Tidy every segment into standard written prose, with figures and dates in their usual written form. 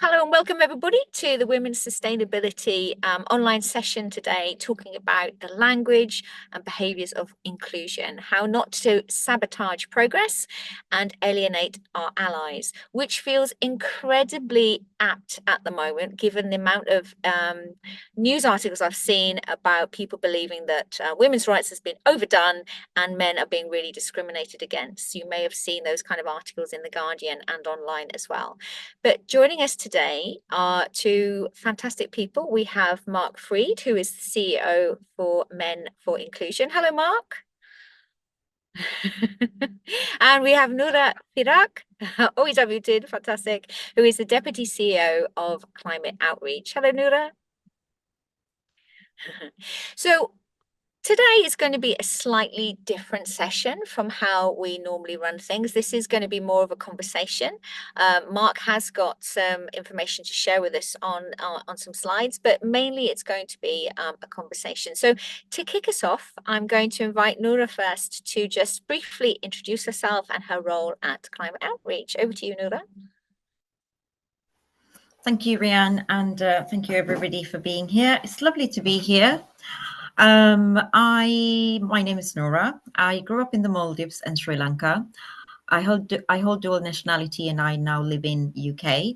Hello and welcome everybody to the Women's Sustainability online session today, talking about the language and behaviours of inclusion, how not to sabotage progress and alienate our allies, which feels incredibly apt at the moment, given the amount of news articles I've seen about people believing that women's rights has been overdone and men are being really discriminated against. You may have seen those kind of articles in The Guardian and online as well. But joining us today are two fantastic people. We have Mark Freed, who is the CEO for Men for Inclusion. Hello, Mark. And we have Noura Firak, always unmuted, fantastic, who is the Deputy CEO of Climate Outreach. Hello, Noura. So today is going to be a slightly different session from how we normally run things. This is going to be more of a conversation. Mark has got some information to share with us on some slides, but mainly it's going to be a conversation. So to kick us off, I'm going to invite Noura first to just briefly introduce herself and her role at Climate Outreach. Over to you, Noura. Thank you, Rianne, and thank you everybody for being here. It's lovely to be here. My name is Noura. I grew up in the Maldives and Sri Lanka. I hold dual nationality and I now live in UK,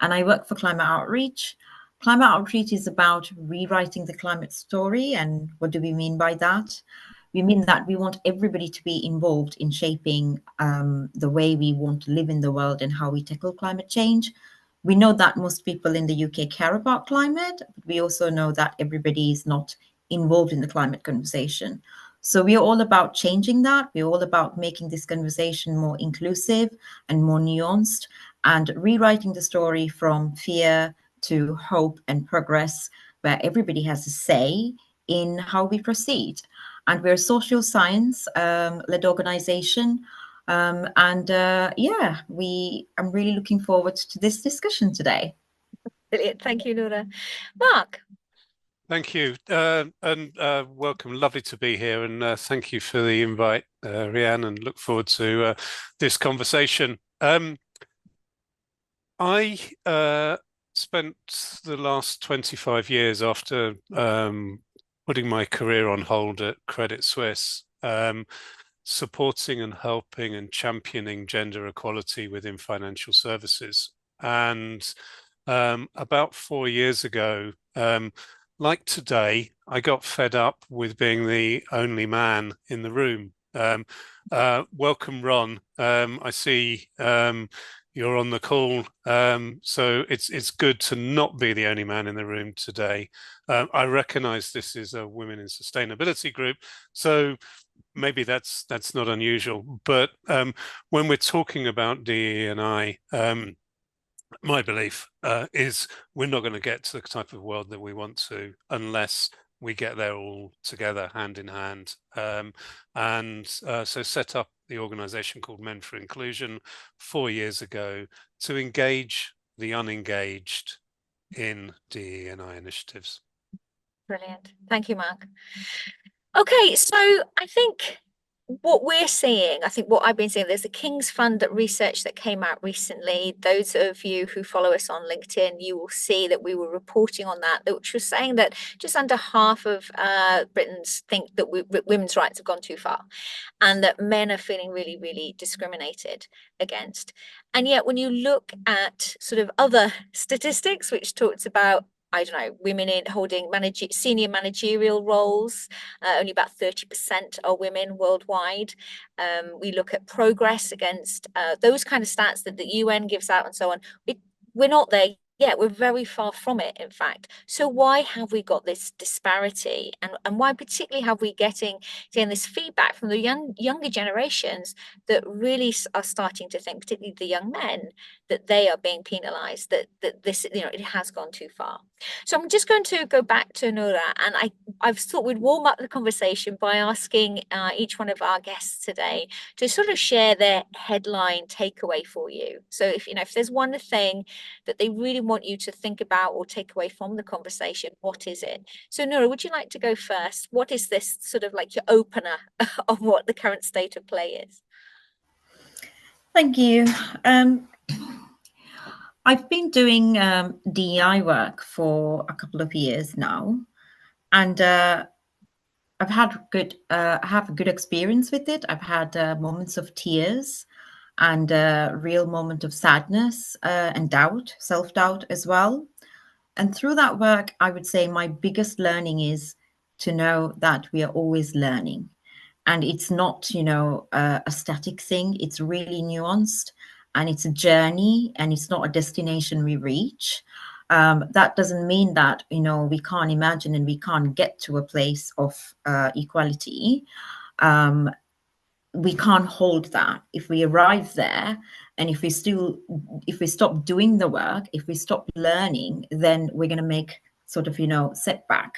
and I work for Climate Outreach. Climate Outreach is about rewriting the climate story. And what do we mean by that? We mean that we want everybody to be involved in shaping the way we want to live in the world and how we tackle climate change. We know that most people in the UK care about climate, but we also know that everybody is not involved in the climate conversation. So we are all about changing that. We're all about making this conversation more inclusive and more nuanced, and rewriting the story from fear to hope and progress, where everybody has a say in how we proceed. And we're a social science led organization. I'm really looking forward to this discussion today. Brilliant. Thank you, Noura. Mark. Thank you, and welcome. Lovely to be here, and thank you for the invite, Rianne, and look forward to this conversation. I spent the last 25 years after putting my career on hold at Credit Suisse, supporting and helping and championing gender equality within financial services. And about 4 years ago, like today, I got fed up with being the only man in the room. Welcome, Ron. I see you're on the call, so it's good to not be the only man in the room today. I recognise this is a Women in Sustainability group, so maybe that's not unusual. But when we're talking about DE&I, my belief is we're not going to get to the type of world that we want to unless we get there all together, hand in hand. So set up the organization called Men for Inclusion 4 years ago to engage the unengaged in DE&I initiatives. Brilliant. Thank you, Mark. Okay, so I think what we're seeing, I think what I've been seeing, there's a King's Fund research that came out recently. Those of you who follow us on LinkedIn, you will see that we were reporting on that, which was saying that just under half of Britons think that women's rights have gone too far, and that men are feeling really, really discriminated against. And yet when you look at sort of other statistics, which talks about, I don't know, women in holding senior managerial roles, only about 30% are women worldwide. We look at progress against those kind of stats that the UN gives out and so on. We're not there yet. We're very far from it, in fact. So why have we got this disparity? And why particularly have we getting this feedback from the younger generations that really are starting to think, particularly the young men, that they are being penalized, that this, it has gone too far. So I'm just going to go back to Noura, and I've thought we'd warm up the conversation by asking each one of our guests today to sort of share their headline takeaway for you. So if there's one thing that they really want you to think about or take away from the conversation, what is it? So Noura, would you like to go first? What is this sort of like your opener of what the current state of play is? Thank you. I've been doing DEI work for a couple of years now, and I've had I have a good experience with it. I've had moments of tears and a real moment of sadness and doubt, self-doubt as well. And through that work, I would say my biggest learning is to know that we are always learning. And it's not, a static thing. It's really nuanced, and it's a journey, and it's not a destination we reach. That doesn't mean that, we can't imagine and we can't get to a place of equality. We can't hold that. If we arrive there, and if we stop doing the work, if we stop learning, then we're going to make sort of, setback.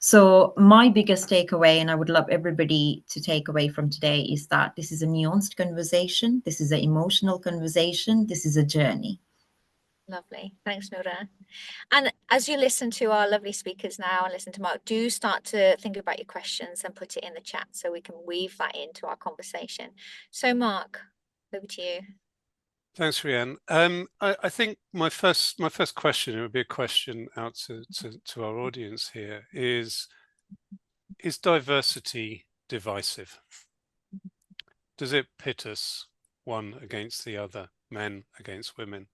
So my biggest takeaway, and I would love everybody to take away from today, is that this is a nuanced conversation. This is an emotional conversation. This is a journey. Lovely. Thanks, Noura. And as you listen to our lovely speakers now and listen to Mark, do start to think about your questions and put it in the chat so we can weave that into our conversation. So Mark, over to you. Thanks, Rianne. I think my first question, it would be a question out to our audience here, is diversity divisive? Does it pit us one against the other, men against women?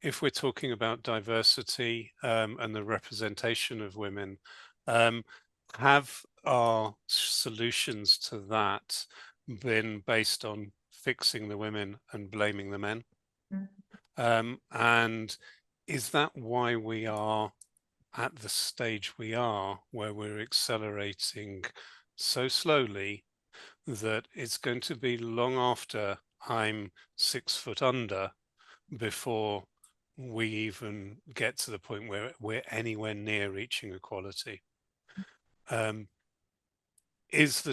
If we're talking about diversity and the representation of women, have our solutions to that been based on fixing the women and blaming the men? And is that why we are at the stage we are, where we're accelerating so slowly that it's going to be long after I'm 6 foot under before we even get to the point where we're anywhere near reaching equality? Is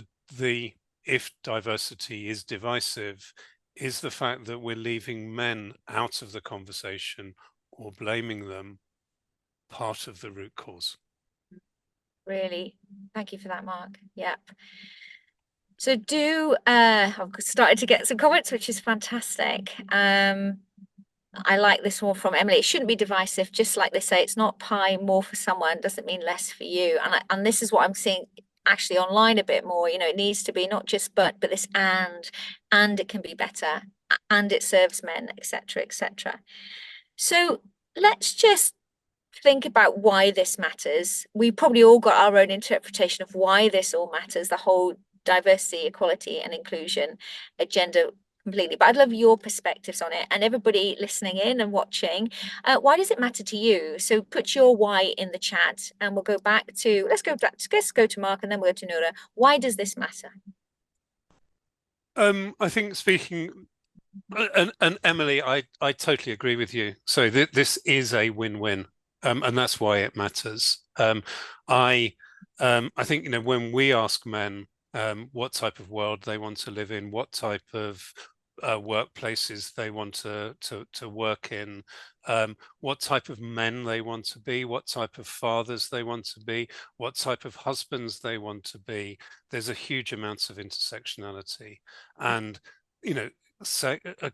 if diversity is divisive, is the fact that we're leaving men out of the conversation or blaming them part of the root cause? Really, thank you for that, Mark. Yep. So I've started to get some comments, which is fantastic. I like this one from Emily. It shouldn't be divisive, just like they say, it's not pie more for someone doesn't mean less for you. And this is what I'm seeing actually online a bit more. It needs to be not just but this and it can be better, and it serves men, etc., etc. So let's just think about why this matters. We probably all got our own interpretation of why this all matters, the whole diversity, equality, and inclusion agenda completely. But I'd love your perspectives on it, and everybody listening in and watching. Why does it matter to you? So put your why in the chat, and we'll go back to let's go to Mark, and then we'll go to Noura. Why does this matter? I think speaking, and Emily, I totally agree with you. So this is a win-win, and that's why it matters. I think when we ask men what type of world they want to live in, what type of workplaces they want to work in, what type of men they want to be, what type of fathers they want to be, what type of husbands they want to be. There's a huge amount of intersectionality, and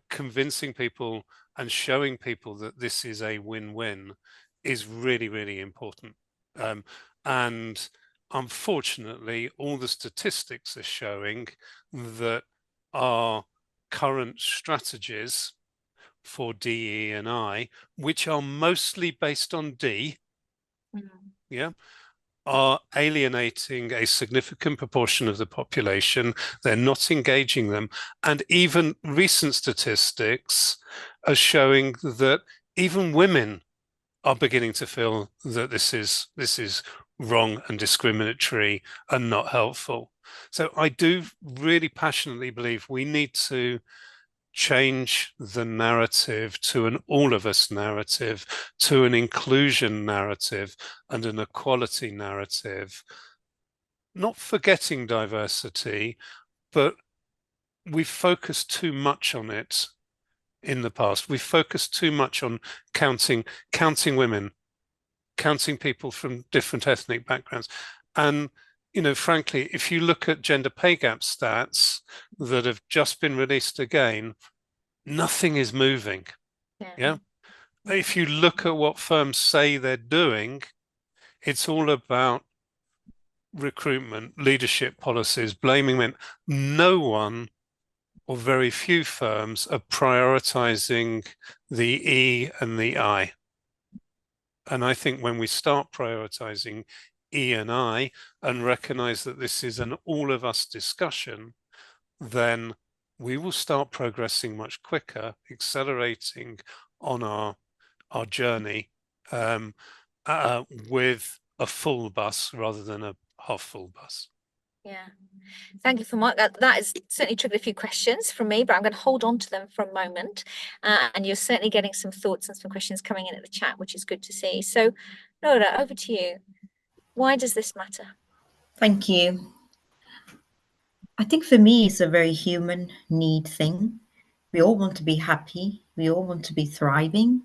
convincing people and showing people that this is a win-win is really, really important. And unfortunately, all the statistics are showing that our current strategies for DE and I, which are mostly based on D, are alienating a significant proportion of the population. They're not engaging them. And even recent statistics are showing that even women are beginning to feel that this is wrong and discriminatory and not helpful. So I do really passionately believe we need to change the narrative to an all of us narrative, to an inclusion narrative and an equality narrative, not forgetting diversity, but we've focused too much on it in the past. We've focused too much on counting women, counting people from different ethnic backgrounds. And frankly, if you look at gender pay gap stats that have just been released again, nothing is moving. Yeah. if you look at what firms say they're doing, it's all about recruitment, leadership policies, blaming men. No one or very few firms are prioritizing the E and the I. And I think when we start prioritizing E and I and recognize that this is an all of us discussion, then we will start progressing much quicker, accelerating on our journey um, with a full bus rather than a half full bus. Yeah. Thank you for Mark. That has certainly triggered a few questions from me, but I'm going to hold on to them for a moment. And you're certainly getting some thoughts and some questions coming in at the chat, which is good to see. So, Laura, over to you. Why does this matter? Thank you. I think for me, it's a very human need thing. We all want to be happy. We all want to be thriving.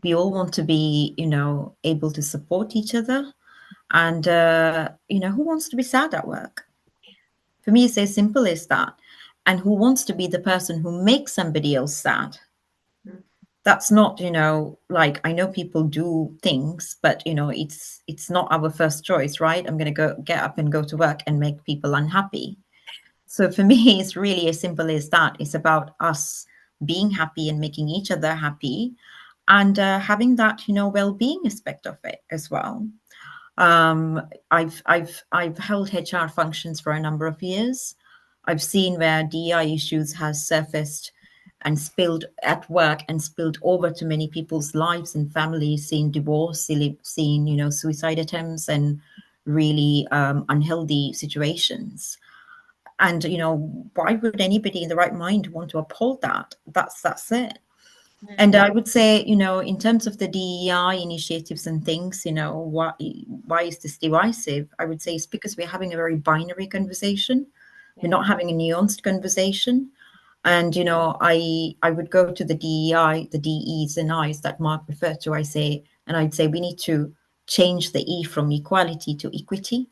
We all want to be, able to support each other. And, who wants to be sad at work? For me, it's as simple as that. And who wants to be the person who makes somebody else sad? That's not, like, I know people do things, but it's not our first choice, right? I'm going to get up and go to work and make people unhappy. So for me, it's really as simple as that. It's about us being happy and making each other happy, and having that, well-being aspect of it as well. I've held HR functions for a number of years. I've seen where DEI issues has surfaced and spilled at work and spilled over to many people's lives and families, seen divorce, seen suicide attempts and really unhealthy situations. And why would anybody in the right mind want to uphold that? That's it. And I would say, in terms of the DEI initiatives and things, why is this divisive? I would say it's because we're having a very binary conversation. We're not having a nuanced conversation. And, I would go to the DEI, the DEs and Is that Mark referred to, I'd say we need to change the E from equality to equity.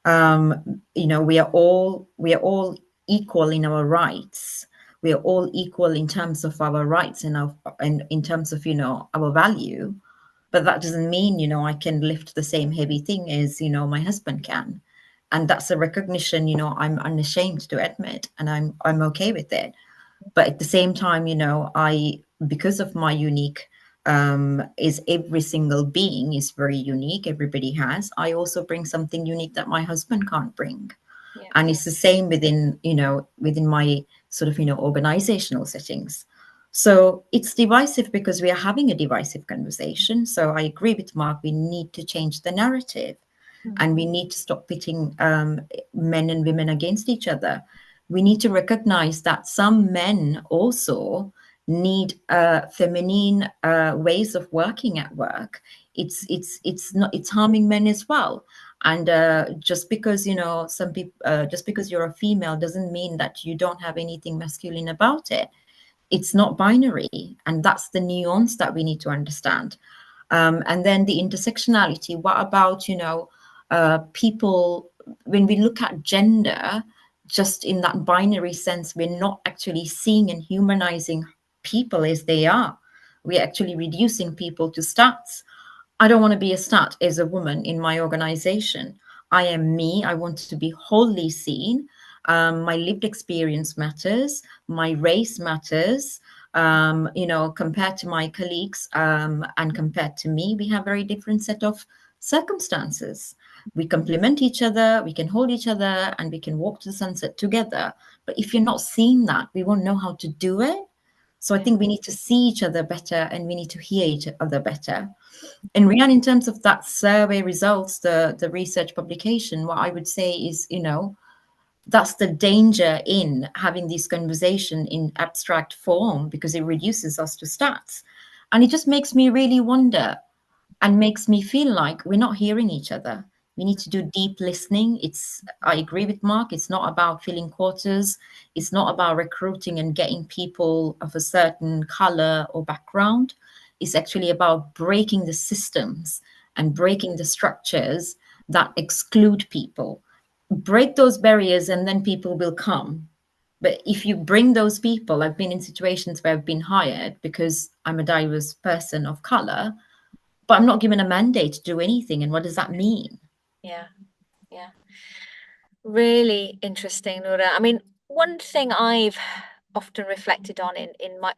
We are all equal in our rights. We are all equal in terms of our rights and in terms of our value. But that doesn't mean I can lift the same heavy thing as my husband can. And that's a recognition I'm unashamed to admit, and I'm okay with it. But at the same time, because of my unique is every single being is very unique. Everybody has. I also bring something unique that my husband can't bring. Yeah. And it's the same within my sort of, organizational settings. So it's divisive because we are having a divisive conversation. So I agree with Mark. We need to change the narrative, and we need to stop pitting men and women against each other. We need to recognize that some men also need feminine ways of working at work. It's harming men as well. And just because some people just because you're a female doesn't mean that you don't have anything masculine about it. It's not binary, and that's the nuance that we need to understand. And then the intersectionality. What about people? When we look at gender, just in that binary sense, we're not actually seeing and humanizing people as they are. We're actually reducing people to stats. I don't want to be a stat as a woman in my organization. I am me. I want to be wholly seen. My lived experience matters. My race matters. Compared to my colleagues and compared to me, we have very different set of circumstances. We complement each other, we can hold each other, and we can walk to the sunset together. But if you're not seeing that, we won't know how to do it. So I think we need to see each other better, and we need to hear each other better. And Rian, in terms of that survey results, the research publication, what I would say is, that's the danger in having this conversation in abstract form, because it reduces us to stats. And it just makes me really wonder and makes me feel like we're not hearing each other. We need to do deep listening. I agree with Mark. It's not about filling quotas. It's not about recruiting and getting people of a certain color or background. It's actually about breaking the systems and breaking the structures that exclude people. Break those barriers, and then people will come. But if you bring those people, I've been in situations where I've been hired because I'm a diverse person of color, but I'm not given a mandate to do anything. And what does that mean? Yeah. Yeah. Really interesting, Nura. I mean, one thing I've often reflected on in my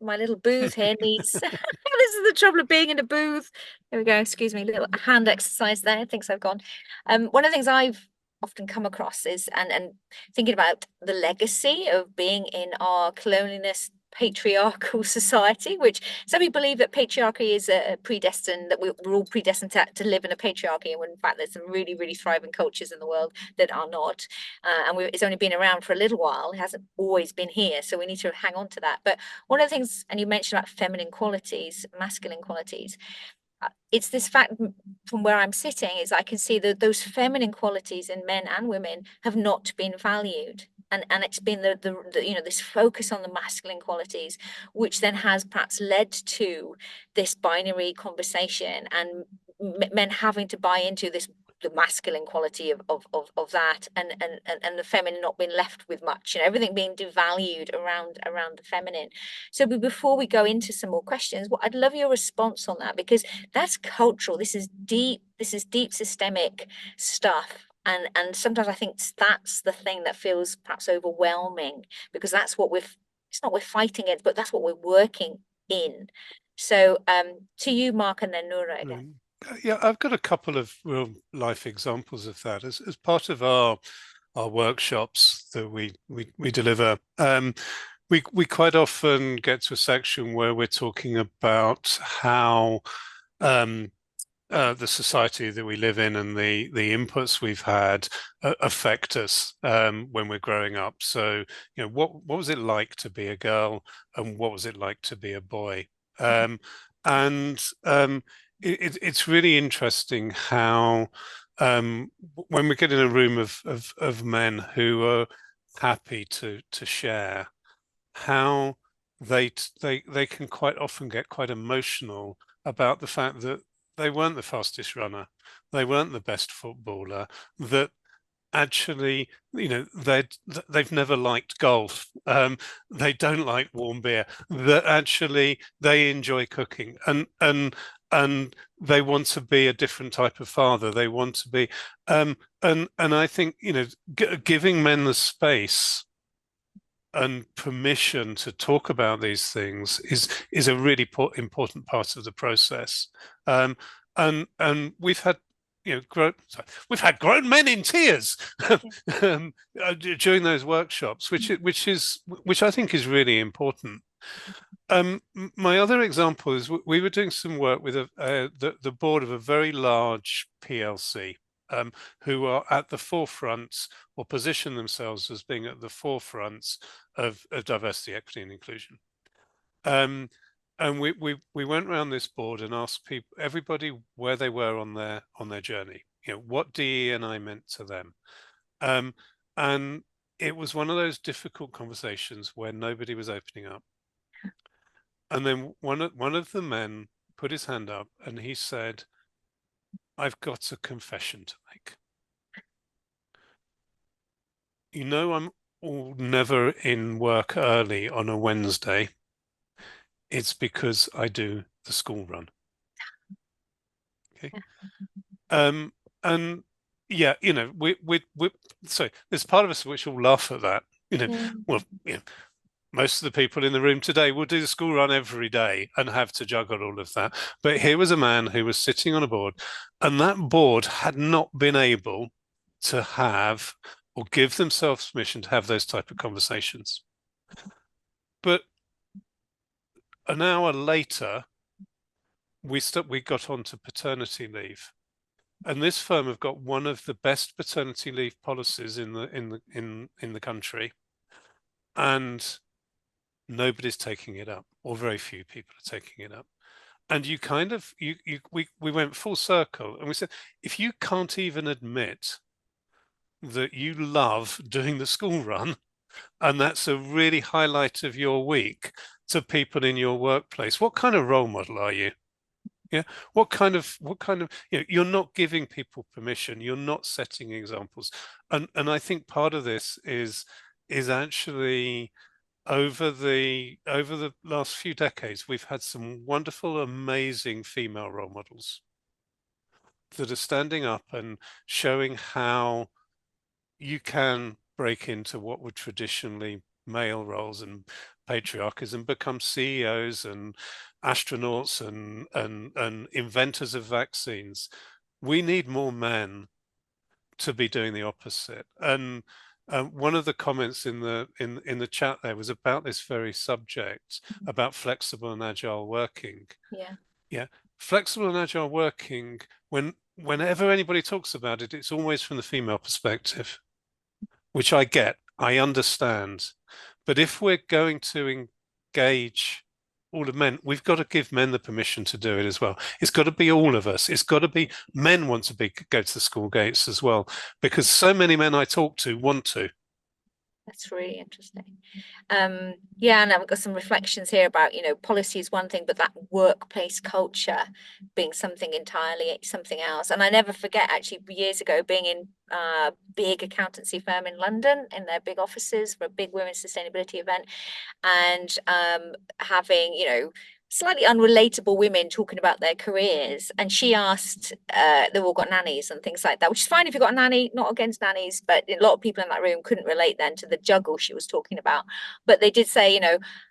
little booth here needs this is the trouble of being in a booth. There we go, excuse me, little hand exercise there. Thinks I've gone. One of the things I've often come across is and thinking about the legacy of being in our colonialist patriarchal society, which some people believe that patriarchy is predestined, that we're all predestined to live in a patriarchy, and when in fact there's some really, really thriving cultures in the world that are not. It's only been around for a little while. It hasn't always been here. So we need to hang on to that. But one of the things, and you mentioned about feminine qualities, masculine qualities, it's this fact from where I'm sitting is I can see that those feminine qualities in men and women have not been valued. And it's been the this focus on the masculine qualities, which then has perhaps led to this binary conversation and men having to buy into this the masculine quality of that and the feminine not being left with much, everything being devalued around the feminine. So before we go into some more questions, I'd love your response on that, because that's cultural. This is deep systemic stuff. And sometimes I think that's the thing that feels perhaps overwhelming, because that's what it's not we're fighting against, but that's what we're working in. So to you, Mark, and then Noura again. Yeah, I've got a couple of real life examples of that as part of our workshops that we deliver. We quite often get to a section where we're talking about how the society that we live in and the inputs we've had affect us when we're growing up. So, what was it like to be a girl, and what was it like to be a boy? And it's really interesting how when we get in a room of men who are happy to share, how they can quite often get quite emotional about the fact that they weren't the fastest runner, they weren't the best footballer, that actually, they've never liked golf, they don't like warm beer, that actually they enjoy cooking, and they want to be a different type of father. They want to be, and I think giving men the space and permission to talk about these things is a really important part of the process. And we've had we've had grown men in tears during those workshops, which I think is really important. My other example is we were doing some work with the board of a very large PLC, who are at the forefront, or position themselves as being at the forefront of diversity, equity, and inclusion. And we went around this board and asked everybody where they were on their journey. What DE&I meant to them, and it was one of those difficult conversations where nobody was opening up. And then one of the men put his hand up and he said, "I've got a confession to make. I'm never in work early on a Wednesday. It's because I do the school run." Okay. And yeah, we so there's part of us which will laugh at that. Well, most of the people in the room today will do the school run every day and have to juggle all of that. But here was a man who was sitting on a board, and that board had not been able to have or give themselves permission to have those type of conversations. But an hour later, we got onto paternity leave, and this firm have got one of the best paternity leave policies in the country, and nobody's taking it up, or very few people are taking it up. And we went full circle, and we said, if you can't even admit that you love doing the school run, and that's a really highlight of your week to people in your workplace, what kind of role model are you? Yeah. What kind of, you're not giving people permission. You're not setting examples. And I think part of this is is actually over the last few decades, we've had some wonderful, amazing female role models that are standing up and showing how you can break into what were traditionally male roles and patriarchies and become CEOs and astronauts and inventors of vaccines. We need more men to be doing the opposite. And one of the comments in the chat there was about this very subject, about flexible and agile working. Yeah. Yeah, flexible and agile working. Whenever anybody talks about it, it's always from the female perspective, which I get, I understand. But if we're going to engage all the men, we've got to give men the permission to do it as well. It's got to be all of us. It's got to be men want to go to the school gates as well, because so many men I talk to want to. That's really interesting. Yeah, and I've got some reflections here about, policy is one thing, but that workplace culture being something entirely something else. And I never forget, actually, years ago being in a big accountancy firm in London in their big offices for a big women's sustainability event, and having, slightly unrelatable women talking about their careers. And she asked, they've all got nannies and things like that, which is fine if you've got a nanny, not against nannies, but a lot of people in that room couldn't relate then to the juggle she was talking about. But they did say,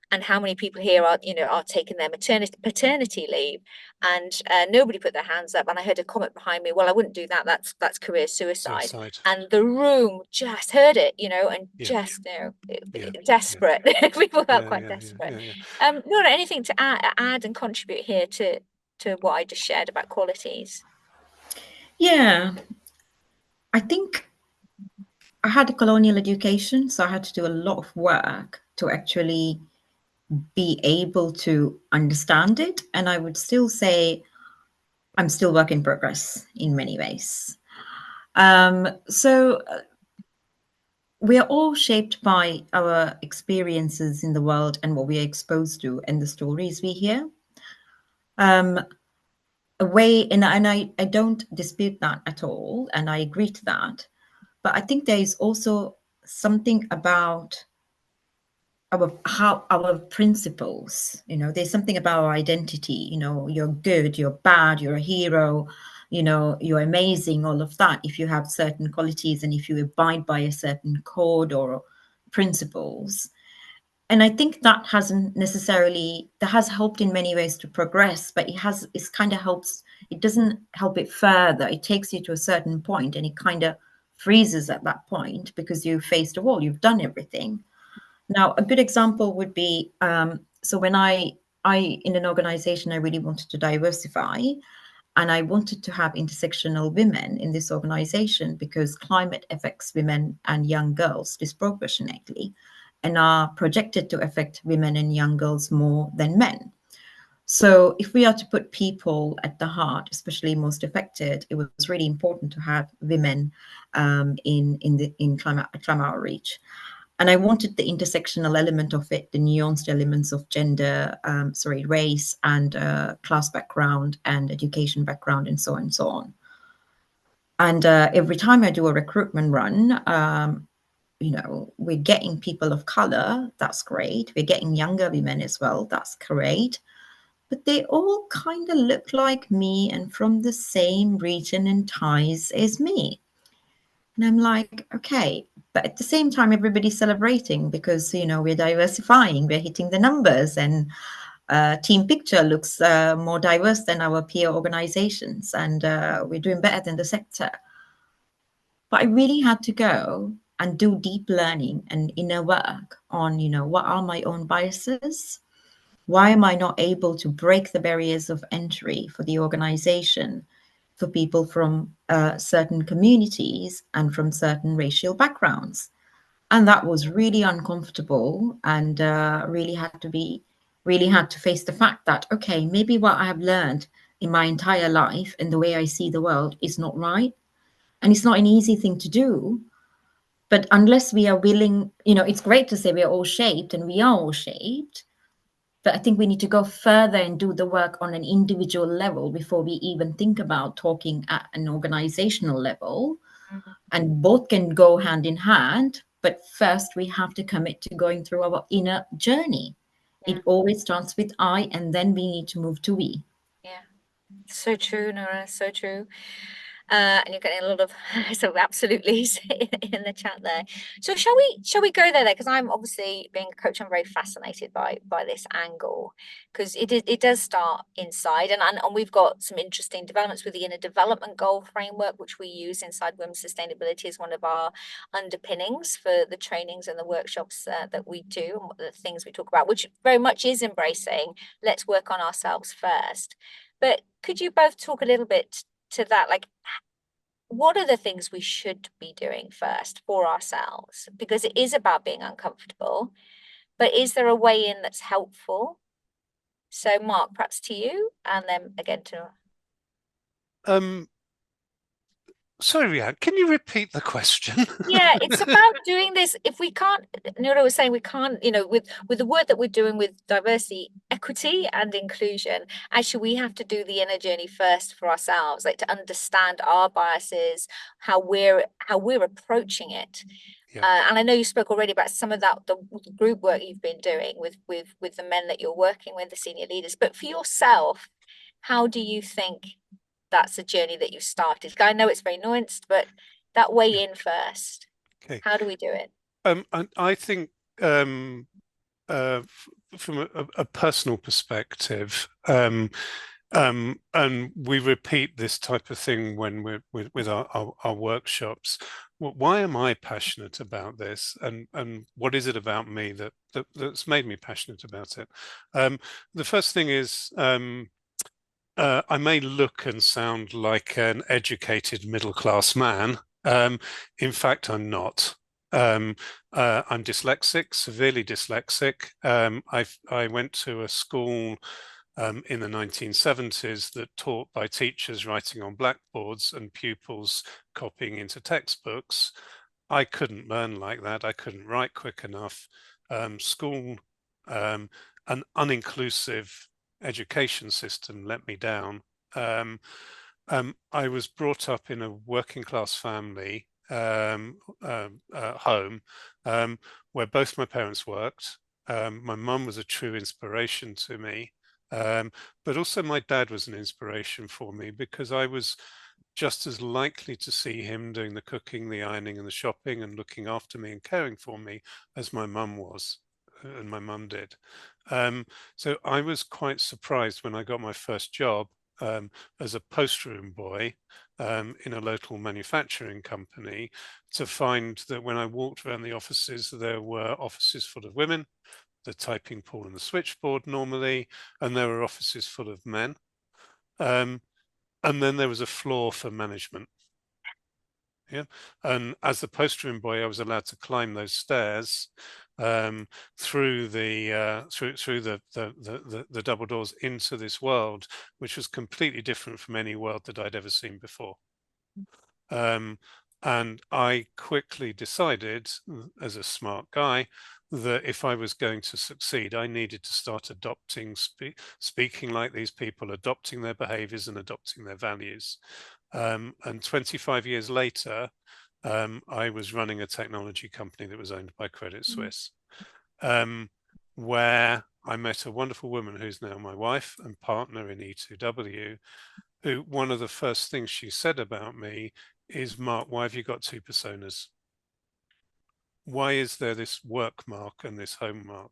and how many people here are taking their paternity leave, and nobody put their hands up. And I heard a comment behind me, well, I wouldn't do that, that's career suicide. And the room just heard it, and just desperate. People felt quite desperate. Nora, anything to add and contribute here to what I just shared about qualities? Yeah, I think I had a colonial education, so I had to do a lot of work to actually be able to understand it. And I would still say I'm still work in progress in many ways. So we are all shaped by our experiences in the world and what we are exposed to and the stories we hear. And I don't dispute that at all, and I agree to that. But I think there is also something about our principles. There's something about our identity. You're good, you're bad, you're a hero, you're amazing, all of that, if you have certain qualities and if you abide by a certain code or principles. And I think that has helped in many ways to progress, but it doesn't help it further. It takes you to a certain point and it kind of freezes at that point because you faced a wall, you've done everything. Now, a good example would be, so when I in an organization, I really wanted to diversify, and I wanted to have intersectional women in this organization because climate affects women and young girls disproportionately and are projected to affect women and young girls more than men. So if we are to put people at the heart, especially most affected, it was really important to have women in climate outreach. And I wanted the intersectional element of it, the nuanced elements of gender, race and class background and education background and so on and so on. And every time I do a recruitment run, we're getting people of color. That's great. We're getting younger women as well. That's great. But they all kind of look like me and from the same region and ties as me. And I'm like, okay, but at the same time, everybody's celebrating because, we're diversifying, we're hitting the numbers, and Team Picture looks more diverse than our peer organizations, and we're doing better than the sector. But I really had to go and do deep learning and inner work on, what are my own biases? Why am I not able to break the barriers of entry for the organization for people from certain communities and from certain racial backgrounds? And that was really uncomfortable, and really had to face the fact that, okay, maybe what I have learned in my entire life and the way I see the world is not right. And it's not an easy thing to do. But unless we are willing, it's great to say we're all shaped, and we are all shaped. But I think we need to go further and do the work on an individual level before we even think about talking at an organizational level. Mm-hmm. And both can go hand in hand, But first, we have to commit to going through our inner journey. Yeah. It always starts with I, and then we need to move to we. Yeah. So true, Nora, so true. And you're getting a lot of so absolutely in the chat there. So shall we go there because I'm obviously being a coach, I'm very fascinated by this angle because it does start inside and we've got some interesting developments with the inner development goal framework, which we use inside Women's Sustainability as one of our underpinnings for the trainings and the workshops that we do, and the things we talk about, which very much is embracing let's work on ourselves first. But could you both talk a little bit to that, like what are the things we should be doing first for ourselves? Because it is about being uncomfortable, but is there a way in that's helpful? So Mark, perhaps to you, and then again to Sorry, Rhiannon, can you repeat the question? yeah, it's about doing this. If we can't, Nora was saying we can't, with the work that we're doing with diversity, equity, and inclusion, actually we have to do the inner journey first for ourselves, like to understand our biases, how we're approaching it. Yeah. And I know you spoke already about some of that, the group work you've been doing with the men that you're working with, the senior leaders. But for yourself, how do you think that's a journey that you've started? I know it's very nuanced, but that way Yeah. in first, Okay. how do we do it? I think from a personal perspective, and we repeat this type of thing when we're with our workshops. Why am I passionate about this, and what is it about me that's made me passionate about it? The first thing is I may look and sound like an educated middle-class man. In fact, I'm not. I'm dyslexic, severely dyslexic. I went to a school in the 1970s that taught by teachers writing on blackboards and pupils copying into textbooks. I couldn't learn like that. I couldn't write quick enough. School, an uninclusive education system let me down. I was brought up in a working class family home where both my parents worked. My mum was a true inspiration to me, but also my dad was an inspiration for me because I was just as likely to see him doing the cooking, the ironing, and the shopping, and looking after me and caring for me as my mum was, and my mum did. So I was quite surprised when I got my first job as a postroom boy in a local manufacturing company to find that when I walked around the offices, there were offices full of women, the typing pool and the switchboard normally, and there were offices full of men. And then there was a floor for management. Yeah, and as the postroom boy, I was allowed to climb those stairs through the double doors into this world, which was completely different from any world that I'd ever seen before. And I quickly decided, as a smart guy, that if I was going to succeed, I needed to start adopting, speaking like these people, adopting their behaviors and adopting their values. And 25 years later, I was running a technology company that was owned by Credit Suisse, where I met a wonderful woman who's now my wife and partner in E2W, who one of the first things she said about me is, Mark, why have you got two personas? Why is there this work Mark and this home Mark?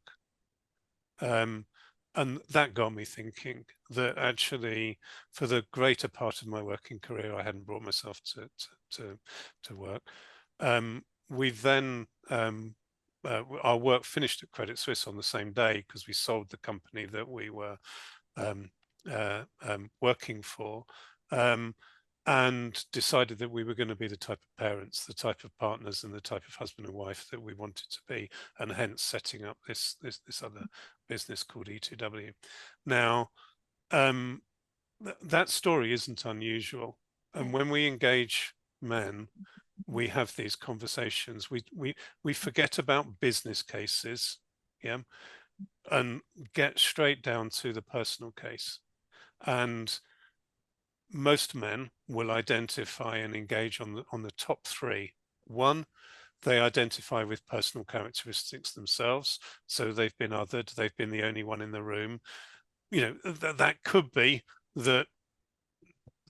And that got me thinking that actually, for the greater part of my working career, I hadn't brought myself to work. We then our work finished at Credit Suisse on the same day because we sold the company that we were working for. And decided that we were going to be the type of parents, the type of partners, and the type of husband and wife that we wanted to be, and hence setting up this other business called E2W. Now, that story isn't unusual, and when we engage men, we have these conversations. We forget about business cases, yeah, and get straight down to the personal case. And most men will identify and engage on the top three. One, they identify with personal characteristics themselves. So they've been othered, they've been the only one in the room. That could be that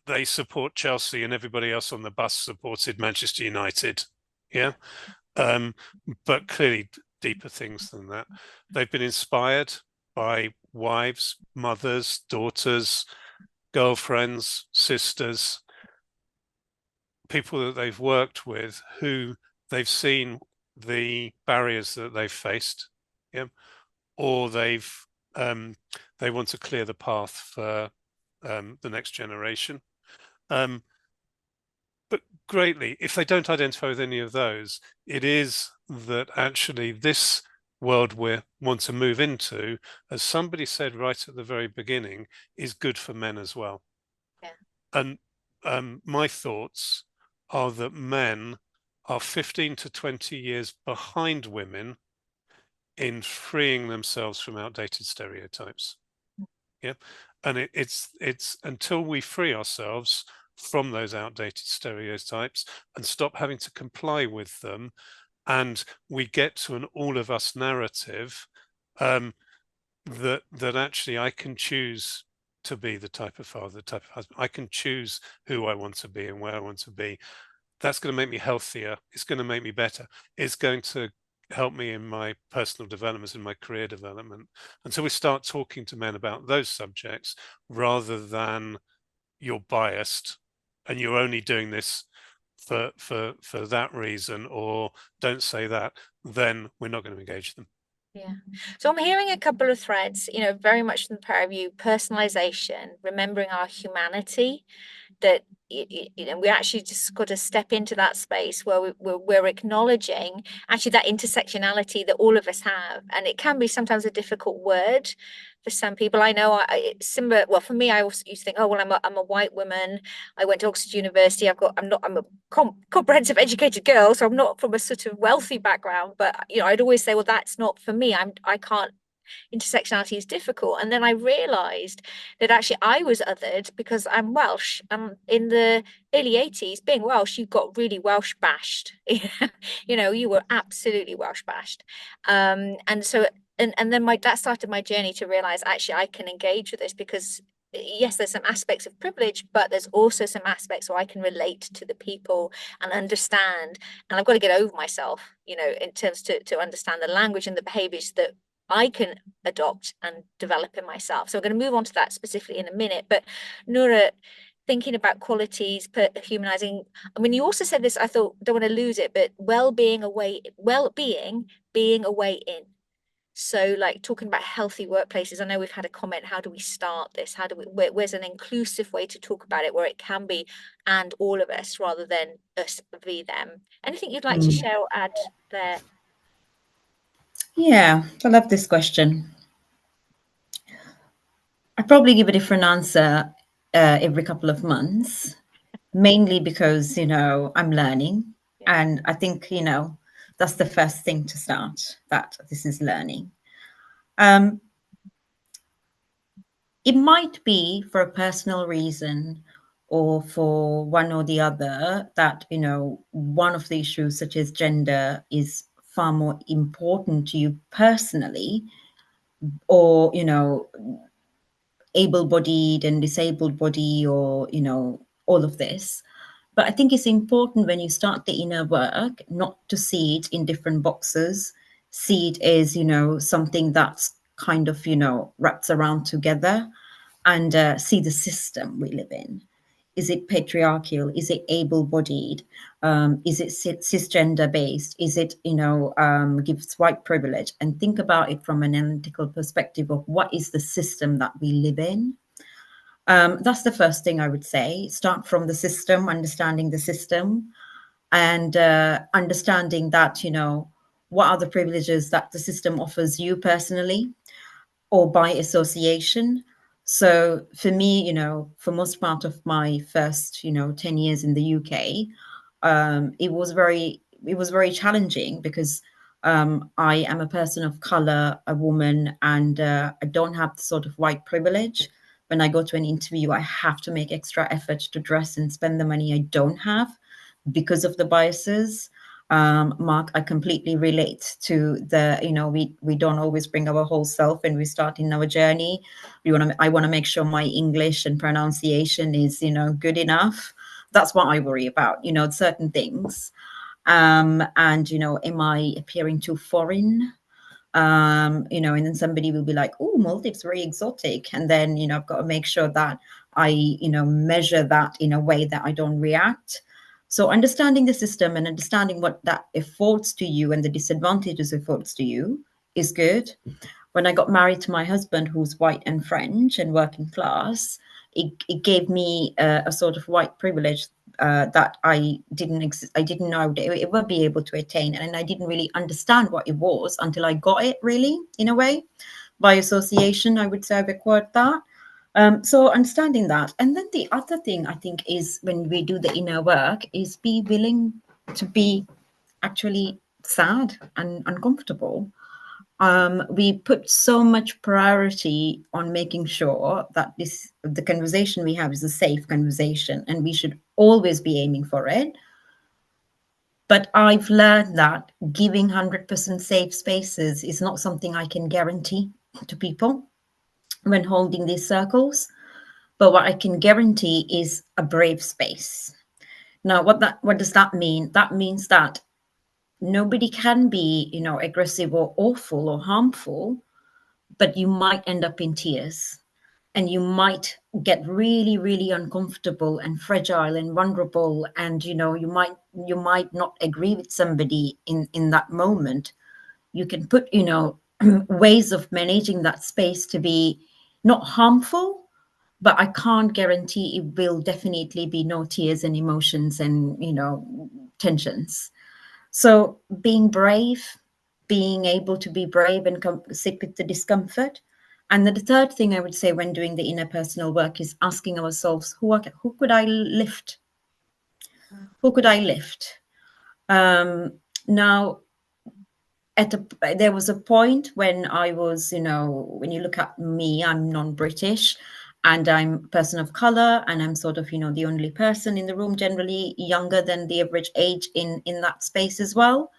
they support Chelsea and everybody else on the bus supported Manchester United. Yeah. But clearly deeper things than that. They've been inspired by wives, mothers, daughters, girlfriends, sisters, people that they've worked with who they've seen the barriers that they've faced, yeah, or they want to clear the path for the next generation. But greatly, if they don't identify with any of those, it is that actually this world we want to move into, as somebody said right at the very beginning, is good for men as well. Yeah. And my thoughts are that men are 15 to 20 years behind women in freeing themselves from outdated stereotypes. Yeah. And it's until we free ourselves from those outdated stereotypes and stop having to comply with them, and we get to an all of us narrative, that actually I can choose to be the type of father, the type of husband. I can choose who I want to be and where I want to be. That's going to make me healthier. It's going to make me better. It's going to help me in my personal development, in my career development. Until we start talking to men about those subjects, rather than you're biased and you're only doing this for that reason, or don't say that, then we're not going to engage them. Yeah. So I'm hearing a couple of threads, very much from the pair of you: personalization, remembering our humanity, that we actually just got to step into that space where we're acknowledging actually that intersectionality that all of us have. And it can be sometimes a difficult word for some people. I know it's similar. Well, for me, I also used to think, oh, well, I'm a white woman. I went to Oxford University. I'm a comprehensive educated girl, so I'm not from a sort of wealthy background. But I'd always say, well, that's not for me. I can't. Intersectionality is difficult. And then I realized that actually I was othered because I'm Welsh. In the early 80s, being Welsh, you got really Welsh bashed. You were absolutely Welsh bashed. And so and then that started my journey to realize actually I can engage with this, because yes, there's some aspects of privilege, but there's also some aspects where I can relate to the people and understand. And I've got to get over myself, in terms to understand the language and the behaviors that I can adopt and develop in myself. So I'm going to move on to that specifically in a minute. But Noura, thinking about qualities, humanizing. I mean, you also said this, I thought, don't want to lose it, but being a way in. So like talking about healthy workplaces, I know we've had a comment, how do we start this? Where's an inclusive way to talk about it where it can be and all of us rather than us v them? Anything you'd like to share or add there? Yeah, I love this question. I probably give a different answer every couple of months, mainly because, I'm learning. Yeah. And I think, that's the first thing to start, that this is learning. It might be for a personal reason or for one or the other that, one of the issues such as gender is far more important to you personally, or, able-bodied and disabled body, or, all of this. But I think it's important when you start the inner work not to see it in different boxes, see it as, something that's kind of, wraps around together, and see the system we live in. Is it patriarchal? Is it able-bodied? Is it cisgender-based? Is it, gives white privilege? And think about it from an analytical perspective of what is the system that we live in. That's the first thing I would say. Start from the system, understanding the system, and understanding that, what are the privileges that the system offers you personally or by association. So for me, for most part of my first, 10 years in the UK, it was very challenging because I am a person of color, a woman, and I don't have the sort of white privilege. When I go to an interview, I have to make extra effort to dress and spend the money I don't have because of the biases. Mark, I completely relate to the, we don't always bring our whole self when we start in our journey. I want to make sure my English and pronunciation is, good enough. That's what I worry about, certain things. And, am I appearing too foreign? And then somebody will be like, oh, Maldives, very exotic. And then, I've got to make sure that I, measure that in a way that I don't react. So understanding the system and understanding what that affords to you and the disadvantages it affords to you is good. When I got married to my husband, who's white and French and working class, it gave me a sort of white privilege that I didn't know it would be able to attain, and I didn't really understand what it was until I got it. Really, in a way, by association, I would say I've acquired that. So understanding that, and then the other thing I think is when we do the inner work is be willing to be actually sad and uncomfortable. We put so much priority on making sure that the conversation we have is a safe conversation, and we should always be aiming for it. But I've learned that giving 100% safe spaces is not something I can guarantee to people when holding these circles. But what I can guarantee is a brave space. Now, what does that mean? That means that nobody can be, aggressive or awful or harmful, but you might end up in tears, and you might get really, really uncomfortable and fragile and vulnerable, and you might not agree with somebody in that moment. You can put ways of managing that space to be not harmful, but I can't guarantee it will definitely be no tears and emotions and tensions. So being brave, being able to be brave and sit with the discomfort. And the third thing I would say when doing the inner personal work is asking ourselves, who could I lift? Who could I lift? Now, there was a point when I was, when you look at me, I'm non-British and I'm a person of color, and I'm sort of, the only person in the room, generally younger than the average age in that space as well.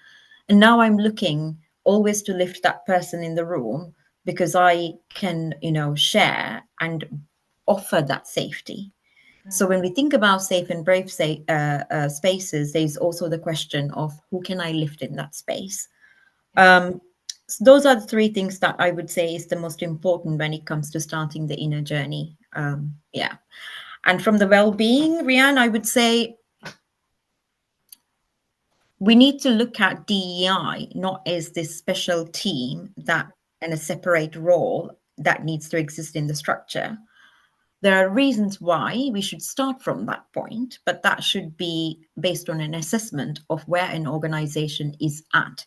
And now I'm looking always to lift that person in the room, because I can, share and offer that safety. So when we think about safe and brave spaces, there's also the question of who can I lift in that space? So those are the three things that I would say is the most important when it comes to starting the inner journey. Yeah. And from the well-being, Rian, I would say we need to look at DEI not as this special team that and a separate role that needs to exist in the structure. There are reasons why we should start from that point, but that should be based on an assessment of where an organization is at.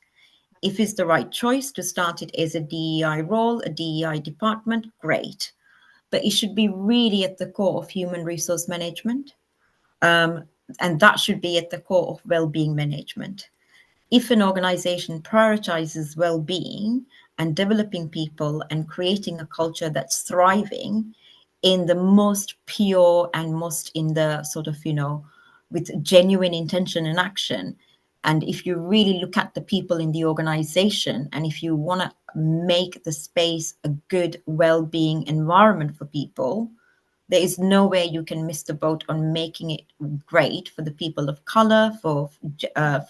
If it's the right choice to start it as a DEI role, a DEI department, great. But it should be really at the core of human resource management. And that should be at the core of well-being management. If an organization prioritizes well-being and developing people and creating a culture that's thriving in the most pure and most in the sort of, with genuine intention and action, and if you really look at the people in the organization, and if you want to make the space a good well-being environment for people, there is no way you can miss the boat on making it great for the people of color, for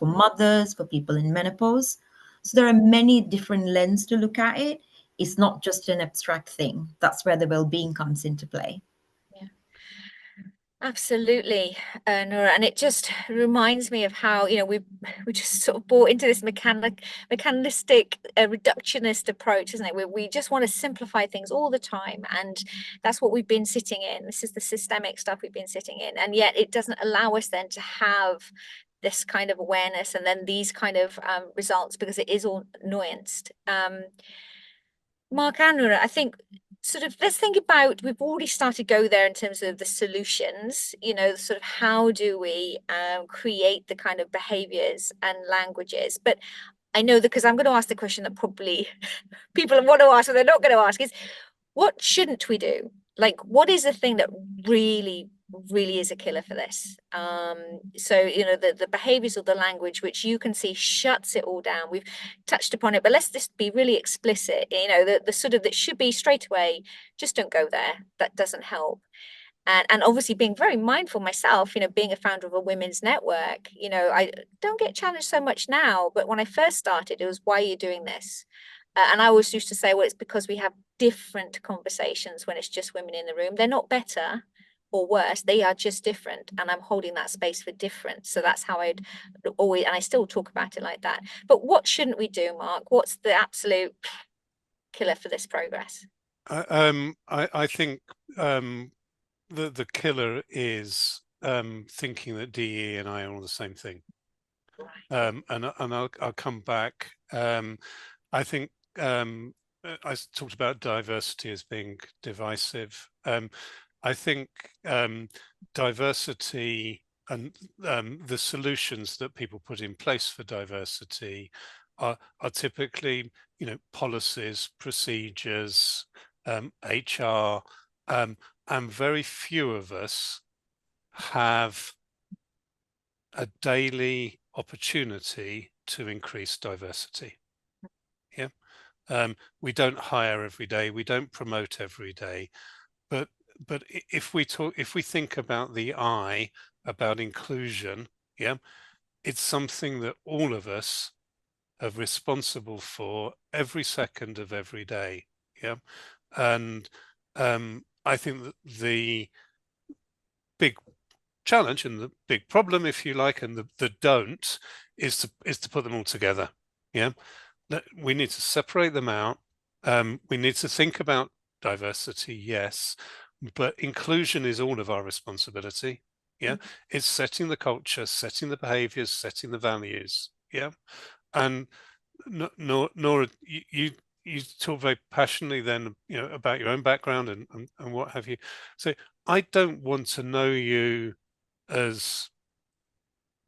mothers, for people in menopause. So there are many different lenses to look at it. It's not just an abstract thing. That's where the well-being comes into play. Yeah. Absolutely, Nora, and it just reminds me of how we just sort of bought into this mechanistic, reductionist approach, isn't it? We just want to simplify things all the time, and that's what we've been sitting in. This is the systemic stuff we've been sitting in, and yet it doesn't allow us then to have this kind of awareness and then these kind of results, because it is all nuanced. Mark and Nora, I think sort of let's think about, we've already started go there in terms of the solutions, sort of how do we create the kind of behaviors and languages. But I know that, because I'm going to ask the question that probably people want to ask, but they're not going to ask, is what shouldn't we do? Like, what is the thing that really really is a killer for this. So, you know, the behaviors of the language, which you can see shuts it all down. We've touched upon it, but let's just be really explicit. You know, the sort of that should be straight away, just don't go there. That doesn't help. And obviously being very mindful myself, you know, being a founder of a women's network, you know, I don't get challenged so much now, but when I first started, it was, why are you doing this? And I always used to say, well, it's because we have different conversations when it's just women in the room. They're not better or worse, they are just different. And I'm holding that space for different. So that's how I'd always, and I still talk about it like that. But what shouldn't we do, Mark? What's the absolute killer for this progress? I think the killer is thinking that DE and I are all the same thing. Right. And I'll come back. I think I talked about diversity as being divisive. I think diversity and the solutions that people put in place for diversity are typically, you know, policies, procedures, HR, and very few of us have a daily opportunity to increase diversity. Yeah. We don't hire every day, we don't promote every day, but if we think about the I, about inclusion, yeah, it's something that all of us are responsible for every second of every day. Yeah. And I think that the big challenge and the big problem, if you like, and the don't is to put them all together. Yeah. We need to separate them out. We need to think about diversity, yes, but inclusion is all of our responsibility. Yeah, it's setting the culture, setting the behaviors, setting the values. Yeah, and Nora, you talk very passionately then, you know, about your own background and what have you. So I don't want to know you as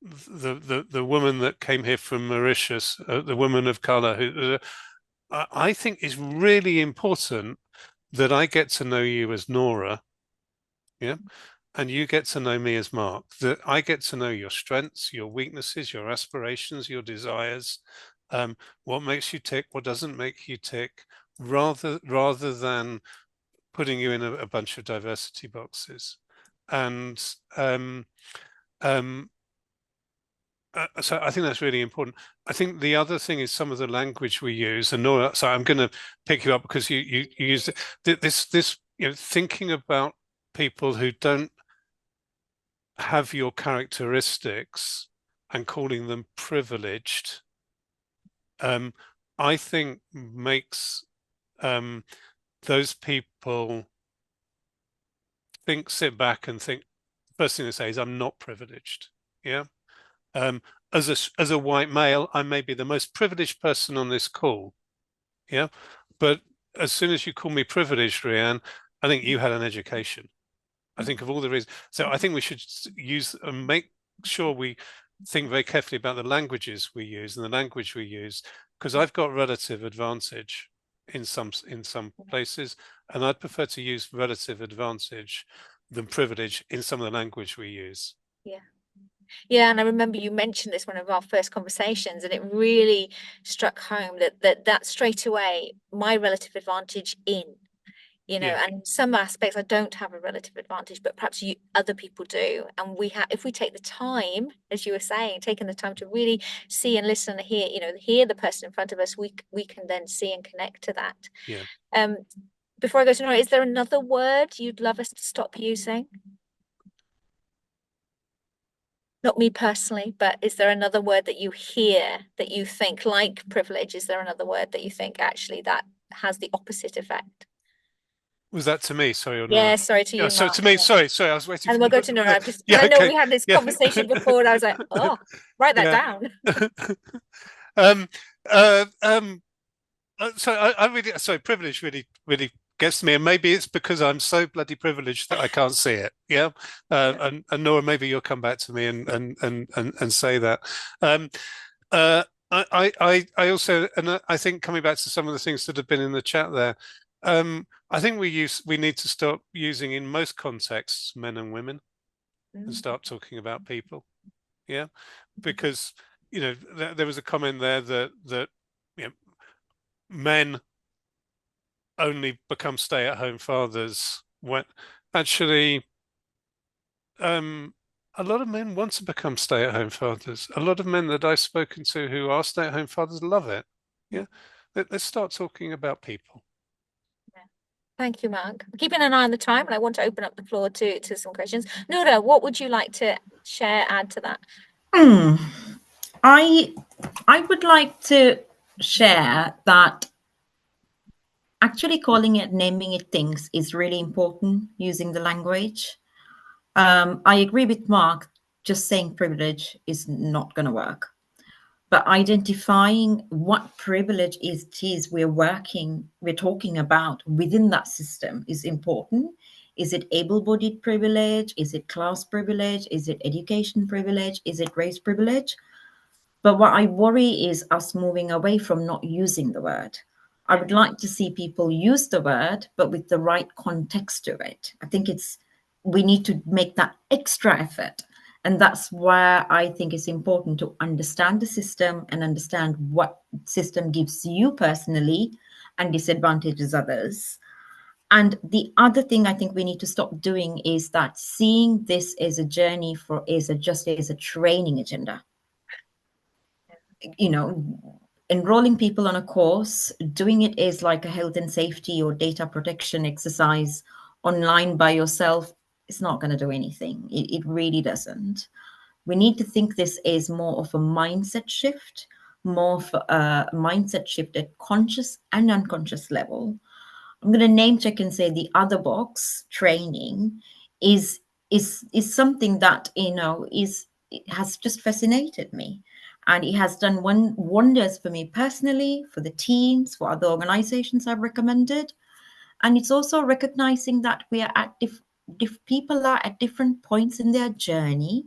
the woman that came here from Mauritius, the woman of color, who I think is really important that I get to know you as Nora, yeah, and you get to know me as Mark. That I get to know your strengths, your weaknesses, your aspirations, your desires, what makes you tick, what doesn't make you tick, rather than putting you in a bunch of diversity boxes, and so I think that's really important. I think the other thing is some of the language we use, and Nora, so I'm going to pick you up because you use this, you know, thinking about people who don't have your characteristics and calling them privileged, I think makes those people sit back and think, first thing they say is, I'm not privileged. Yeah. As a white male, I may be the most privileged person on this call. Yeah. But as soon as you call me privileged, Rianne, I think you had an education. I think of all the reasons. So I think we should use and make sure we think very carefully about the languages we use and the language we use, because I've got relative advantage in some places, and I'd prefer to use relative advantage than privilege in some of the language we use. Yeah. Yeah, and I remember you mentioned this one of our first conversations, and it really struck home that straight away, my relative advantage in, you know, Yeah. and in some aspects I don't have a relative advantage, but perhaps other people do. And if we take the time, as you were saying, taking the time to really see and listen and hear, you know, hear the person in front of us, we can then see and connect to that. Yeah. Before I go to Nora, is there another word you'd love us to stop using? Not me personally, but is there another word that you hear that you think, like privilege, is there another word that you think actually that has the opposite effect? Was that to me? Sorry, or Yeah, Nora? sorry to Yeah, you, so Mark. to me, Yeah. sorry, I was waiting And for we'll go you. to Nora. I've just, Yeah, I know okay. we had this Yeah. conversation before, and I was like, oh, write that down. So I really, sorry, privilege really gets me, and maybe it's because I'm so bloody privileged that I can't see it. Yeah, and Nora, maybe you'll come back to me and say that. I also, and I think coming back to some of the things that have been in the chat there, I think we need to stop using in most contexts men and women. and start talking about people. Yeah, because there was a comment there that men only become stay-at-home fathers when actually a lot of men want to become stay-at-home fathers. A lot of men that I've spoken to who are stay-at-home fathers love it. Yeah, let's start talking about people. Thank you, Mark. I'm keeping an eye on the time, and I want to open up the floor to some questions. Noura, what would you like to share, add to that? I would like to share that actually calling it, naming it things is really important, using the language. I agree with Mark, just saying privilege is not going to work. But identifying what privilege it is we're talking about within that system is important. Is it able-bodied privilege? Is it class privilege? Is it education privilege? Is it race privilege? But what I worry is us moving away from not using the word. I would like to see people use the word, but with the right context to it. I think we need to make that extra effort. And that's where I think it's important to understand the system and understand what system gives you personally and disadvantages others. And the other thing I think we need to stop doing is that seeing this as a journey just as a training agenda. Enrolling people on a course, doing it as like a health and safety or data protection exercise online by yourself, it's not going to do anything. It really doesn't. We need to think this is more of a mindset shift, more of a mindset shift at conscious and unconscious level. I'm going to name check and say the other box training is something that it has just fascinated me, and it has done wonders for me personally, for the teams, for other organizations I've recommended. And it's also recognizing that we are at people are at different points in their journey,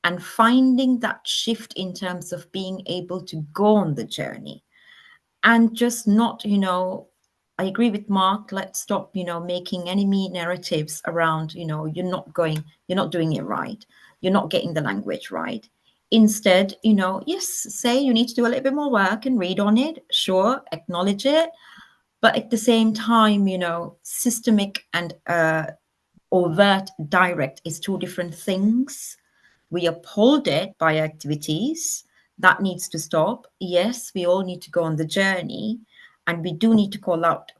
and finding that shift in terms of being able to go on the journey and just not, I agree with Mark, let's stop, making enemy narratives around, you're not doing it right. You're not getting the language right. Instead, yes, say you need to do a little bit more work and read on it. Sure, acknowledge it. But at the same time, systemic and overt direct is two different things. We uphold it by activities. That needs to stop. Yes, we all need to go on the journey, and we do need to call out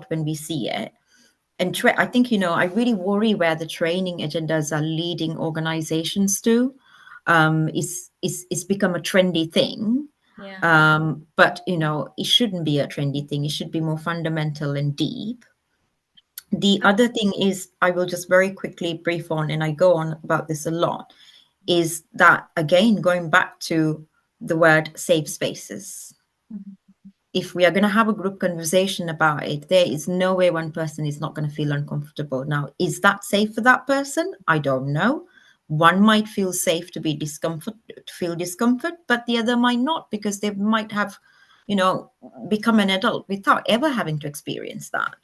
when we see it. And I think, I really worry where the training agendas are leading organizations to. It's become a trendy thing. Yeah. But, it shouldn't be a trendy thing. It should be more fundamental and deep. The other thing is, I will just very quickly brief on, and I go on about this a lot, is that, again, going back to the word safe spaces. If we are going to have a group conversation about it, there is no way one person is not going to feel uncomfortable. Now, is that safe for that person? I don't know. One might feel safe to feel discomfort, but the other might not, because they might have, become an adult without ever having to experience that.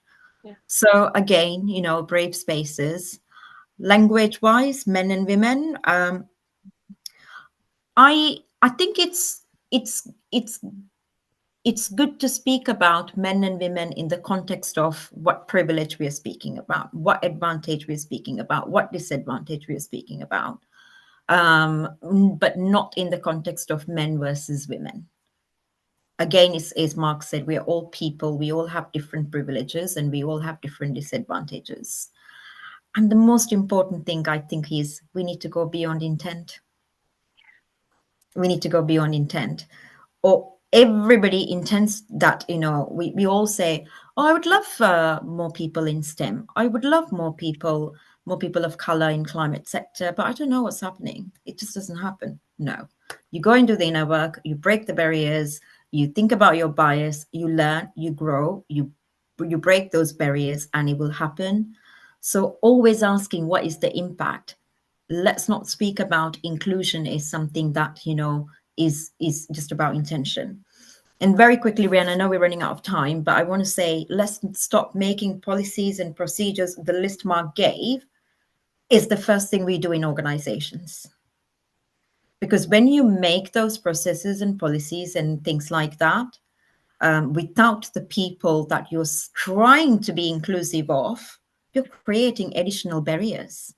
Yeah. So again, brave spaces. Language-wise, men and women. I think it's good to speak about men and women in the context of what privilege we are speaking about, what advantage we are speaking about, what disadvantage we are speaking about, but not in the context of men versus women. Again, as Mark said, we are all people, we all have different privileges, and we all have different disadvantages. And the most important thing, I think, is we need to go beyond intent. We need to go beyond intent. Or everybody intends that, we all say, oh, I would love more people in STEM. I would love more people of color in climate sector, but I don't know what's happening. It just doesn't happen. No. You go and do the inner work, you break the barriers, you think about your bias, you learn, you grow, you break those barriers, and it will happen. So always asking, what is the impact? Let's not speak about inclusion as something that, is just about intention. And very quickly, Rian, I know we're running out of time, but I want to say, let's stop making policies and procedures, the list Mark gave, is the first thing we do in organizations. Because when you make those processes and policies and things like that, without the people that you're trying to be inclusive of, you're creating additional barriers.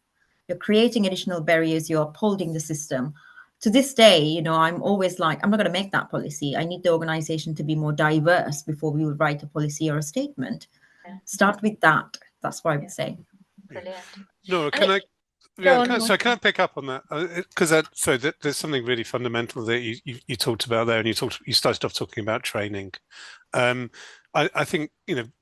You're creating additional barriers. You're upholding the system. To this day, I'm always like, I'm not going to make that policy. I need the organization to be more diverse before we will write a policy or a statement. Yeah. Start with that. That's what I would say. Brilliant. Nora, And can I? go Yeah, on. so can I pick up on that? Because there's something really fundamental that you talked about there, and you started off talking about training. I think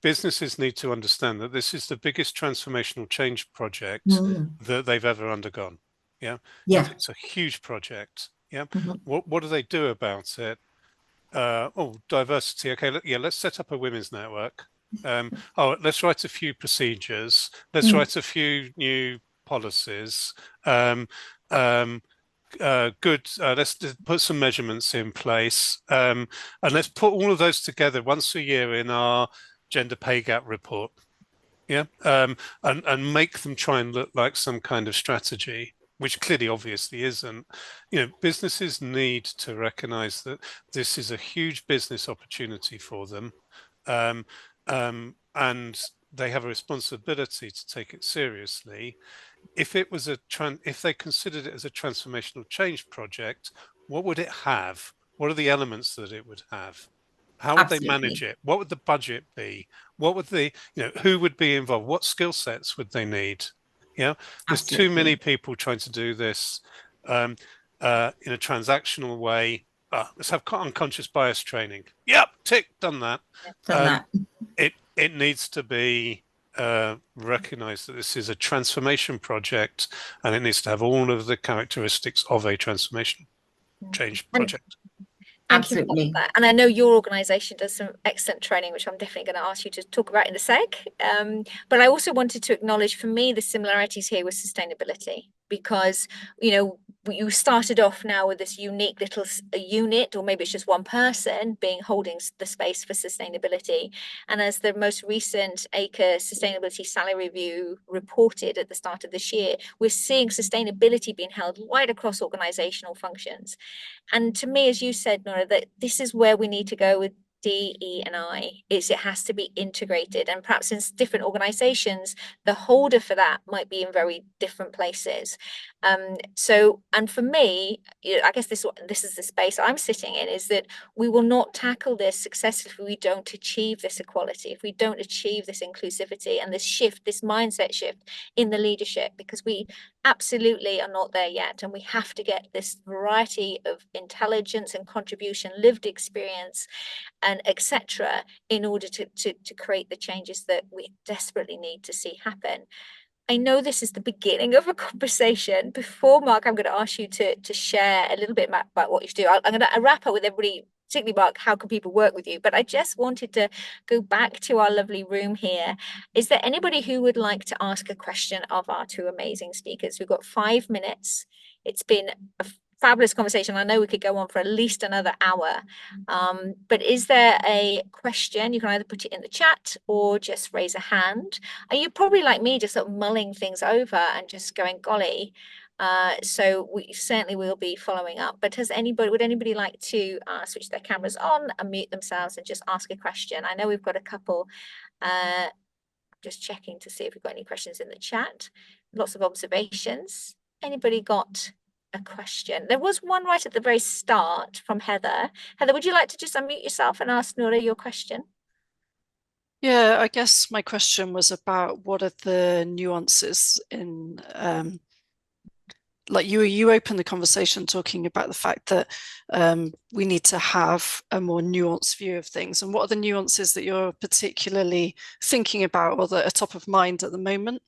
businesses need to understand that this is the biggest transformational change project that they've ever undergone. Yeah, Yeah. it's a huge project. Yeah, Mm-hmm. what do they do about it? Diversity. Okay, let's set up a women's network. Let's write a few procedures. Let's write a few new policies. Good. Let's put some measurements in place, and let's put all of those together once a year in our gender pay gap report. Yeah, and make them try and look like some kind of strategy, which clearly, obviously, isn't. Businesses need to recognize that this is a huge business opportunity for them, and they have a responsibility to take it seriously. If it was if they considered it as a transformational change project, what would it have? What are the elements that it would have? How would they manage Absolutely. it? What would the budget be? What would who would be involved? What skill sets would they need? There's too many Absolutely. people trying to do this in a transactional way. Let's have unconscious bias training. Yep, tick, done that. Done that. It needs to be recognized that this is a transformation project, and it needs to have all of the characteristics of a transformation change project. Thank you for Absolutely. that. And I know your organization does some excellent training, which I'm definitely going to ask you to talk about in a sec. But I also wanted to acknowledge, for me, the similarities here with sustainability, because, you started off now with this unique little unit, or maybe it's just one person holding the space for sustainability. And as the most recent ACRE Sustainability Salary Review reported at the start of this year, we're seeing sustainability being held right across organizational functions. And to me, as you said, Nora, that this is where we need to go with D, E, and I. It has to be integrated, and perhaps in different organizations, the holder for that might be in very different places. And for me, I guess this is the space I'm sitting in, is that we will not tackle this successfully if we don't achieve this equality, if we don't achieve this inclusivity and this shift, this mindset shift in the leadership, because we absolutely are not there yet, and we have to get this variety of intelligence and contribution, lived experience, and etc., in order to create the changes that we desperately need to see happen. I know this is the beginning of a conversation. Before, Mark, I'm going to ask you to share a little bit about what you do. I'm going to wrap up with everybody, particularly Mark, how can people work with you? But I just wanted to go back to our lovely room here. Is there anybody who would like to ask a question of our two amazing speakers? We've got 5 minutes. It's been a fabulous conversation. I know we could go on for at least another hour. But is there a question? You can either put it in the chat or just raise a hand. Are you probably like me, just sort of mulling things over and just going, golly? So we certainly will be following up. But would anybody like to switch their cameras on, unmute themselves, and just ask a question? I know we've got a couple. Just checking to see if we've got any questions in the chat. Lots of observations. Anybody got a question? There was one right at the very start from Heather. Heather, would you like to just unmute yourself and ask Nora your question? Yeah, I guess my question was about what are the nuances in like you opened the conversation talking about the fact that we need to have a more nuanced view of things, and what are the nuances that you're particularly thinking about or that are top of mind at the moment?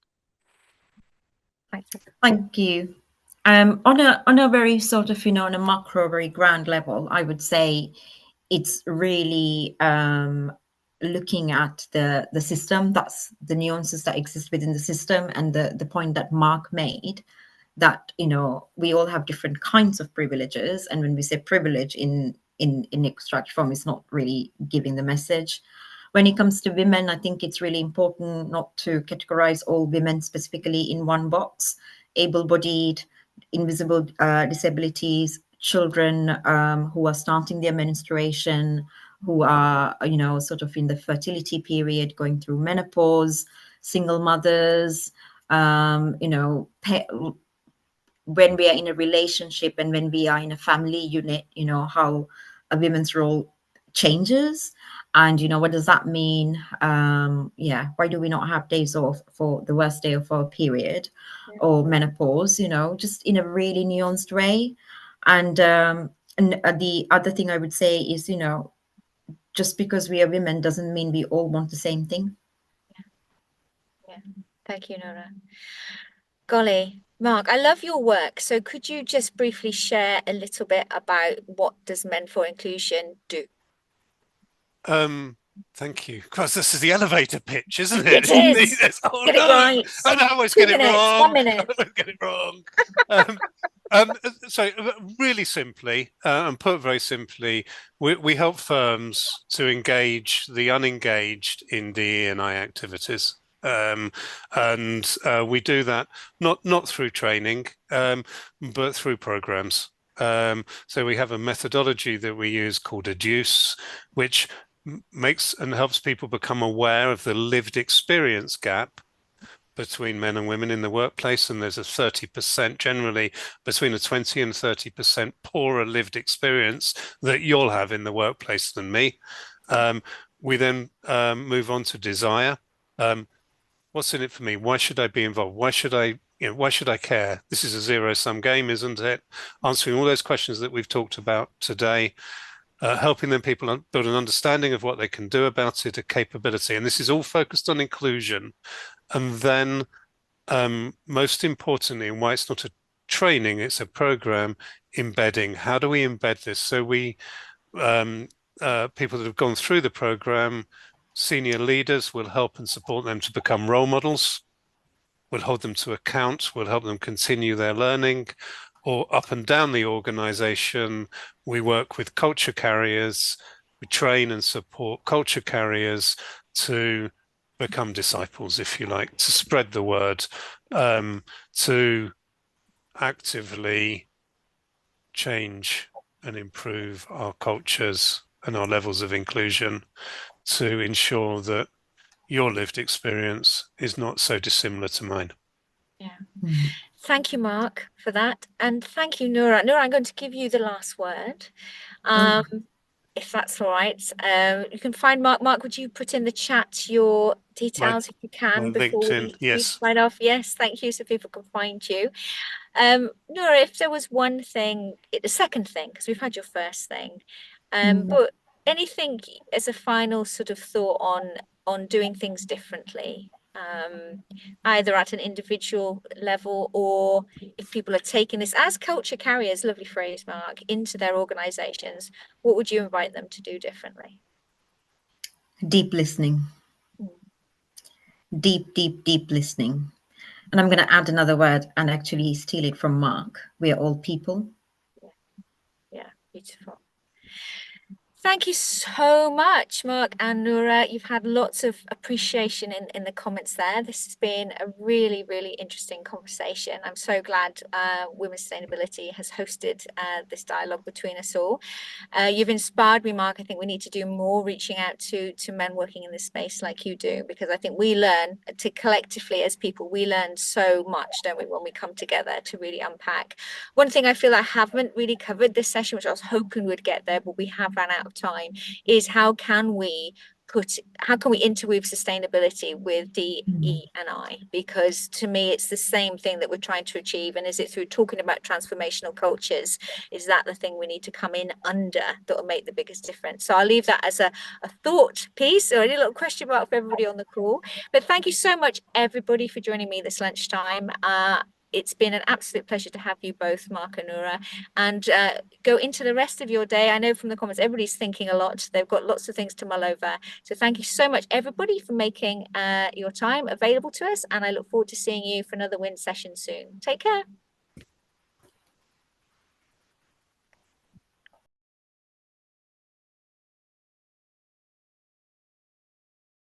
Thank you. On a very sort of, on a macro, very grand level, I would say it's really looking at the system. That's the nuances that exist within the system, and the point that Mark made, that we all have different kinds of privileges, and when we say privilege in extract form, it's not really giving the message, When it comes to women, I think it's really important not to categorize all women specifically in one box. Able-bodied, invisible disabilities, children who are starting their menstruation, who are, sort of in the fertility period, going through menopause, single mothers, when we are in a relationship and when we are in a family unit, how a women's role changes. And, what does that mean? Why do we not have days off for the worst day of our period or menopause, just in a really nuanced way. And the other thing I would say is, just because we are women doesn't mean we all want the same thing. Yeah. Thank you, Nora. Golly, Mark, I love your work. So could you just briefly share a little bit about what does Men for Inclusion do? Thank you. Because this is the elevator pitch, isn't it? It is. Oh, Get no. it right. I know I always 2 get it minutes, wrong. 1 minute. I always get it wrong. So really simply, and put very simply, we help firms to engage the unengaged in DE&I activities. And we do that not through training, but through programs. So we have a methodology that we use called ADUCE, which makes and helps people become aware of the lived experience gap between men and women in the workplace. And there's a 30%, generally between a 20 and 30% poorer lived experience that you'll have in the workplace than me. We then move on to desire. What's in it for me? Why should I be involved? Why should I care? This is a zero-sum game, isn't it? Answering all those questions that we've talked about today. Helping them people build an understanding of what they can do about it, a capability. And this is all focused on inclusion. And then most importantly, and why it's not a training, it's a program, embedding. How do we embed this? So we, people that have gone through the program, senior leaders will help and support them to become role models. We'll hold them to account. We'll help them continue their learning. Or up and down the organization, we work with culture carriers. We train and support culture carriers to become disciples, if you like, to spread the word, to actively change and improve our cultures and our levels of inclusion, to ensure that your lived experience is not so dissimilar to mine. Yeah. Thank you, Mark, for that. And thank you, Nora. Nora, I'm going to give you the last word, if that's all right. You can find Mark. Mark, would you put in the chat your details if you can before LinkedIn, we yes. sign off? Yes, thank you, so people can find you. Nora, if there was one thing, the second thing, because we've had your first thing, but anything as a final sort of thought on doing things differently, either at an individual level or if people are taking this as culture carriers, lovely phrase, Mark, into their organizations, what would you invite them to do differently? Deep listening. Deep listening. And I'm going to add another word and actually steal it from Mark. We are all people. Yeah, beautiful. Thank you so much, Mark and Noura. You've had lots of appreciation in the comments there. This has been a really, really interesting conversation. I'm so glad Women Sustainability has hosted this dialogue between us all. You've inspired me, Mark. I think we need to do more reaching out to men working in this space like you do, because I think we learn to collectively as people, we learn so much, don't we, when we come together to really unpack. One thing I feel I haven't really covered this session, which I was hoping would get there, but we have ran out of time, is how can we interweave sustainability with DE&I? Because to me, it's the same thing that we're trying to achieve. And is it through talking about transformational cultures? Is that the thing we need to come in under that will make the biggest difference? So I'll leave that as a thought piece or a little question mark for everybody on the call. But thank you so much, everybody, for joining me this lunchtime. It's been an absolute pleasure to have you both, Mark and Noura, and go into the rest of your day. I know from the comments, everybody's thinking a lot. They've got lots of things to mull over. So thank you so much, everybody, for making your time available to us. And I look forward to seeing you for another WIN session soon. Take care.